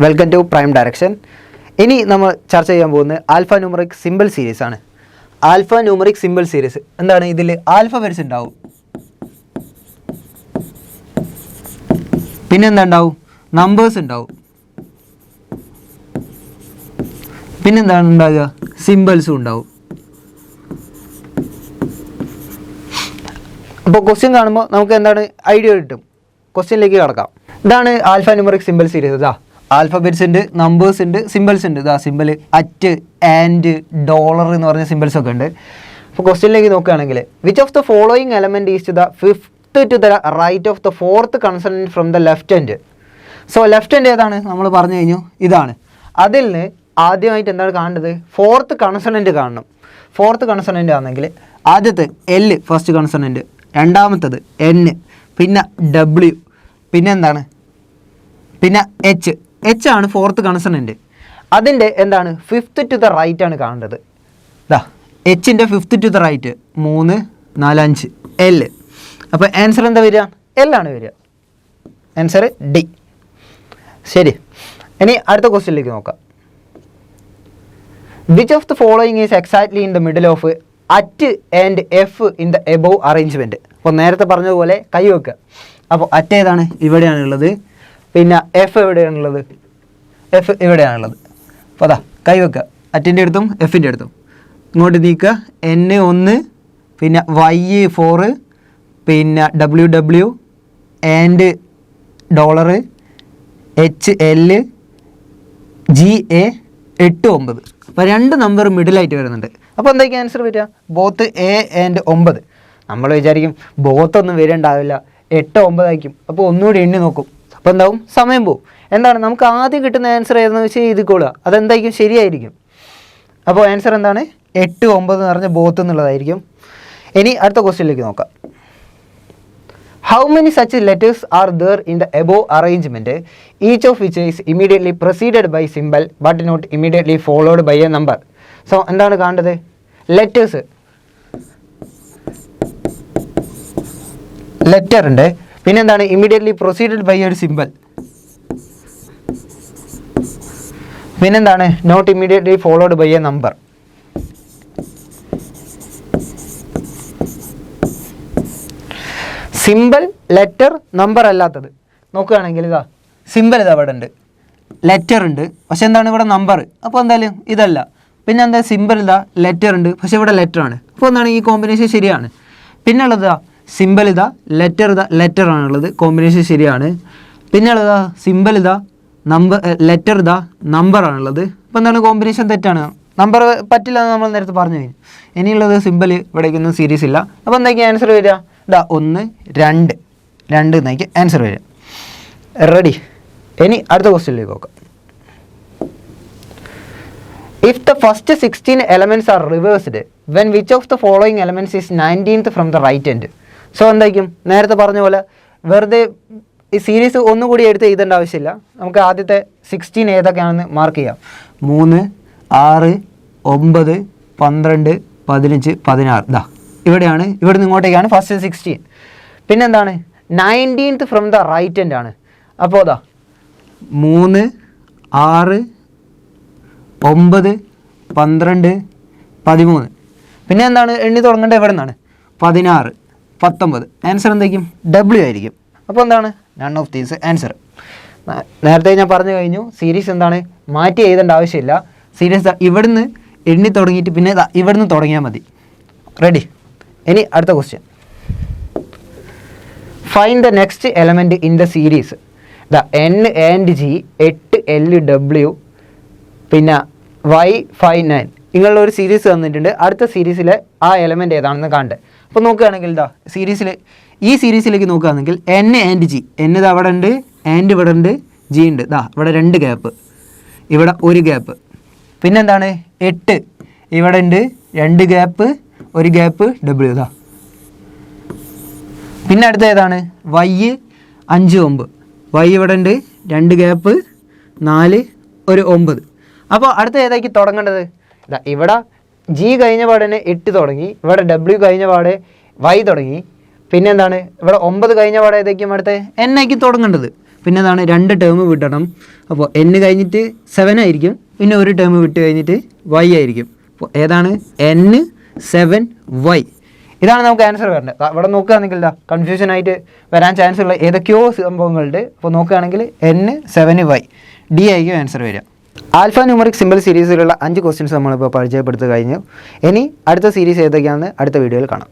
Welcome to prime direction. ഇനി നമ്മൾ ചർച്ച ചെയ്യാൻ പോകുന്നത് ആൽഫ ന്യൂമറിക് സിമ്പിൾ സീരീസ് ആണ്. ആൽഫ ന്യൂമറിക് സിമ്പിൾ സീരീസ് എന്താണ്? ഇതിൽ ആൽഫബറ്റ്സ് ഉണ്ടാവും, പിന്നെന്താ ഉണ്ടാവും? നമ്പേഴ്സ് ഉണ്ടാവും, പിന്നെന്താണ് ഉണ്ടാകുക? സിമ്പിൾസും ഉണ്ടാവും. അപ്പോൾ ക്വസ്റ്റ്യൻ കാണുമ്പോൾ നമുക്ക് എന്താണ് ഐഡിയ കിട്ടും. ക്വസ്റ്റ്യനിലേക്ക് കടക്കാം. ഇതാണ് ആൽഫ ന്യൂമറിക് സിമ്പിൾ സീരീസ്. ഇതാ ആൽഫബറ്റ്സ് ഉണ്ട്, നമ്പേഴ്സ് ഉണ്ട്, സിമ്പിൾസ് ഉണ്ട്. ഇതാ സിമ്പിൾ അറ്റ്, ആൻഡ്, ഡോളർ എന്ന് പറഞ്ഞ സിമ്പിൾസ് ഒക്കെ ഉണ്ട്. അപ്പോൾ ക്വസ്റ്റ്യനിലേക്ക് നോക്കുകയാണെങ്കിൽ which of the following element is the fifth to the right of the fourth consonant from the left end. So left end ഏതാണ്? നമ്മൾ പറഞ്ഞു കഴിഞ്ഞു ഇതാണ്. അതിൽ നിന്ന് ആദ്യമായിട്ട് എന്താണ് കാണേണ്ടത്? ഫോർത്ത് കൺസണൻറ്റ് കാണണം. ഫോർത്ത് കൺസണൻറ്റ് ആണെങ്കിൽ ആദ്യത്തെ എൽ ഫസ്റ്റ് കൺസണൻറ്റ്, രണ്ടാമത്തത് എൻ, പിന്നെ ഡബ്ല്യു, പിന്നെ എന്താണ്? പിന്നെ എച്ച് ആണ് ഫോർത്ത് കൺസണൻറ്റ്. അതിൻ്റെ എന്താണ്? ഫിഫ്ത്ത് ടു ദ റൈറ്റ് ആണ് കാണേണ്ടത്. ഇതാ എച്ചിൻ്റെ fifth to the right 3, 4, 5 L. അപ്പോൾ ആൻസർ എന്താ വരിക? എൽ ആണ് വരിക. Answer D. ശരി, ഇനി അടുത്ത ക്വസ്റ്റ്യനിലേക്ക് നോക്കാം. Which of the following is exactly in the middle of at and F in the above arrangement. അപ്പോൾ നേരത്തെ പറഞ്ഞതുപോലെ കൈ വെക്കുക. അപ്പോൾ അറ്റ് ഏതാണ്? ഇവിടെയാണുള്ളത്. പിന്നെ എഫ് എവിടെയാണുള്ളത്? എഫ് ഇവിടെയാണുള്ളത്. അപ്പോൾ അതാ കൈ വെക്കുക. അറ്റിൻ്റെ അടുത്തും എഫിൻ്റെ അടുത്തും ഇങ്ങോട്ട് നീക്കുക. എൻ 1, പിന്നെ വൈ 4, പിന്നെ W and dollar, H L, G A 8, 9. അപ്പോൾ 2 നമ്പർ മിഡിലായിട്ട് വരുന്നുണ്ട്. അപ്പോൾ എന്തായിരിക്കും ആൻസർ വരിക? Both A and 9. നമ്മൾ വിചാരിക്കും ബോത്തൊന്നും വരേണ്ടാവില്ല, 8, 9 ആയിരിക്കും. അപ്പോൾ ഒന്നുകൂടി എണ്ണി നോക്കും. അപ്പോൾ എന്താവും? സമയം പോവും. എന്താണ് നമുക്ക് ആദ്യം കിട്ടുന്ന ആൻസർ ഏതെന്ന് വെച്ചാൽ എഴുതിക്കോളുക. അതെന്തായിരിക്കും? ശരിയായിരിക്കും. അപ്പോൾ ആൻസർ എന്താണ്? 8, 9 എന്ന് പറഞ്ഞ ബോത്ത് എന്നുള്ളതായിരിക്കും. ഇനി അടുത്ത ക്വസ്റ്റ്യനിലേക്ക് നോക്കാം. How many such letters are there in the above arrangement each of which is immediately proceeded by simple but not immediately followed by a number. So എന്താണ് കാണേണ്ടത്? ലെറ്റേഴ്സ്, ലെറ്റർ ഉണ്ട്, പിന്നെന്താണ്? ഇമീഡിയറ്റ്ലി പ്രൊസീഡഡ് ബൈ ഒരു simple, പിന്നെന്താണ്? Not immediately followed by a number. Simple, letter, number അല്ലാത്തത് നോക്കുകയാണെങ്കിൽ ഇതാ simple ഇത് അവിടെ ഉണ്ട്, ലെറ്റർ ഉണ്ട്, പക്ഷെ എന്താണ് ഇവിടെ നമ്പർ. അപ്പോൾ എന്തായാലും ഇതല്ല. പിന്നെ എന്താ? സിമ്പിൾ ഇതാ, ലെറ്റർ ഉണ്ട്, പക്ഷെ ഇവിടെ ലെറ്റർ ആണ്. അപ്പോൾ എന്താണ്? ഈ കോമ്പിനേഷൻ ശരിയാണ്. പിന്നെ ഉള്ളതാ സിമ്പിൾ ഇതാ, ലെറ്റർ ആണുള്ളത്, കോമ്പിനേഷൻ ശരിയാണ്. പിന്നെ ഉള്ളതാ സിമ്പിൾ ഇതാ, നമ്പർ, ലെറ്റർ ഇതാ, നമ്പർ ആണുള്ളത്. അപ്പോൾ എന്താണ്? കോമ്പിനേഷൻ തെറ്റാണ്. നമ്പർ പറ്റില്ല എന്ന് നമ്മൾ നേരത്തെ പറഞ്ഞു കഴിഞ്ഞു. ഇനിയുള്ളത് സിമ്പിൾ, ഇവിടേക്കൊന്നും സീരീസ് ഇല്ല. അപ്പോൾ എന്തായിരിക്കും ആൻസർ വരിക? ഇതാ 1, 2 എന്നായിരിക്കും ആൻസർ വരിക. റെഡി. ഇനി അടുത്ത ക്വസ്റ്റ്യനിലേക്ക് നോക്കാം. If the first 16 elements are reversed, when which of the following elements is 19th from the right end? So എന്തായിരിക്കും? നേരത്തെ പറഞ്ഞ പോലെ വെറുതെ ഈ സീരീസ് ഒന്നുകൂടി എടുത്ത് എഴുതേണ്ട ആവശ്യമില്ല. നമുക്ക് ആദ്യത്തെ 16 ഏതൊക്കെയാണെന്ന് മാർക്ക് ചെയ്യാം. 3, 6, 9, 12, 15, 16. ഇതാ ഇവിടെയാണ്. ഇവിടെ നിന്ന് ഇങ്ങോട്ടേക്കാണ് ഫസ്റ്റ് 16. പിന്നെന്താണ്? 19th from the right end ആണ്. അപ്പോൾ അതാ 3, 6, 9, 12, 13. പിന്നെ എന്താണ്? എണ്ണി തുടങ്ങേണ്ടത് എവിടെ നിന്നാണ്? 16, 19. ആൻസർ എന്തായിരിക്കും? ഡബ്ല്യു ആയിരിക്കും. അപ്പോൾ എന്താണ്? None of these answer. നേരത്തെ ഞാൻ പറഞ്ഞു കഴിഞ്ഞു സീരീസ് എന്താണ്? മാറ്റി എഴുതേണ്ട ആവശ്യമില്ല. സീരീസ് ഇവിടുന്ന് എണ്ണി തുടങ്ങിയിട്ട് പിന്നെ ഇവിടുന്ന് തുടങ്ങിയാൽ മതി. റെഡി. ഇനി അടുത്ത question. Find the next element in the series. The N and G 8 L W പിന്നെ വൈ 5 9 ഇങ്ങനെയുള്ള ഒരു സീരീസ് തന്നിട്ടുണ്ട്. അടുത്ത സീരീസിലെ ആ എലമെൻറ്റ് ഏതാണെന്ന് കാണണ്ടേ. അപ്പോൾ നോക്കുകയാണെങ്കിൽ ഇതാ ഈ സീരീസിലേക്ക് നോക്കുകയാണെങ്കിൽ എൻ ആൻഡ് ജി, എൻ ഇത് അവിടെ ഉണ്ട്, ആൻഡ് ഇവിടെ ഉണ്ട്, ജി ഉണ്ട്. ഇതാ ഇവിടെ 2 ഗ്യാപ്പ്, ഇവിടെ 1 ഗ്യാപ്പ്. പിന്നെന്താണ്? 8 ഇവിടെ ഉണ്ട്, 2 ഗ്യാപ്പ്, 1 ഗ്യാപ്പ്, ഡബ്ല്യു ഇതാ. പിന്നെ അടുത്ത ഏതാണ്? വൈ 5, 9. വൈ ഇവിടെ ഉണ്ട്, 2 ഗ്യാപ്പ്, 4, 1, 9. അപ്പോൾ അടുത്ത ഏതാക്കി തുടങ്ങേണ്ടത്? ഇതാ ഇവിടെ ജി കഴിഞ്ഞ പാടെ 8 തുടങ്ങി, ഇവിടെ ഡബ്ല്യു കഴിഞ്ഞ പാടെ വൈ തുടങ്ങി, പിന്നെന്താണ്? ഇവിടെ 9 കഴിഞ്ഞ പാടെ ഏതായിരിക്കും അടുത്ത? എൻ ആക്കി തുടങ്ങേണ്ടത്. പിന്നെ അതാണ് 2 ടേം വിടണം. അപ്പോൾ n കഴിഞ്ഞിട്ട് 7 ആയിരിക്കും, പിന്നെ ഒരു ടേം വിട്ട് കഴിഞ്ഞിട്ട് y ആയിരിക്കും. അപ്പോൾ ഏതാണ് n7y. ഇതാണ് നമുക്ക് ആൻസർ വരേണ്ടത്. ഇവിടെ നോക്കുകയാണെങ്കിൽ കൺഫ്യൂഷൻ ആയിട്ട് വരാൻ ചാൻസ് ഉള്ള ഏതൊക്കെയോ സംഭവങ്ങളുണ്ട്. അപ്പോൾ നോക്കുകയാണെങ്കിൽ n7y ഡി ആയിരിക്കും ആൻസർ വരിക. ആൽഫ ന്യൂമറിക് സിമ്പിൾ സീരീസിലുള്ള 5 ക്വസ്റ്റ്യൻസ് നമ്മളിപ്പോൾ പരിചയപ്പെടുത്തി കഴിഞ്ഞു. ഇനി അടുത്ത സീരീസ് ഏതൊക്കെയാണെന്ന് അടുത്ത വീഡിയോയിൽ കാണാം.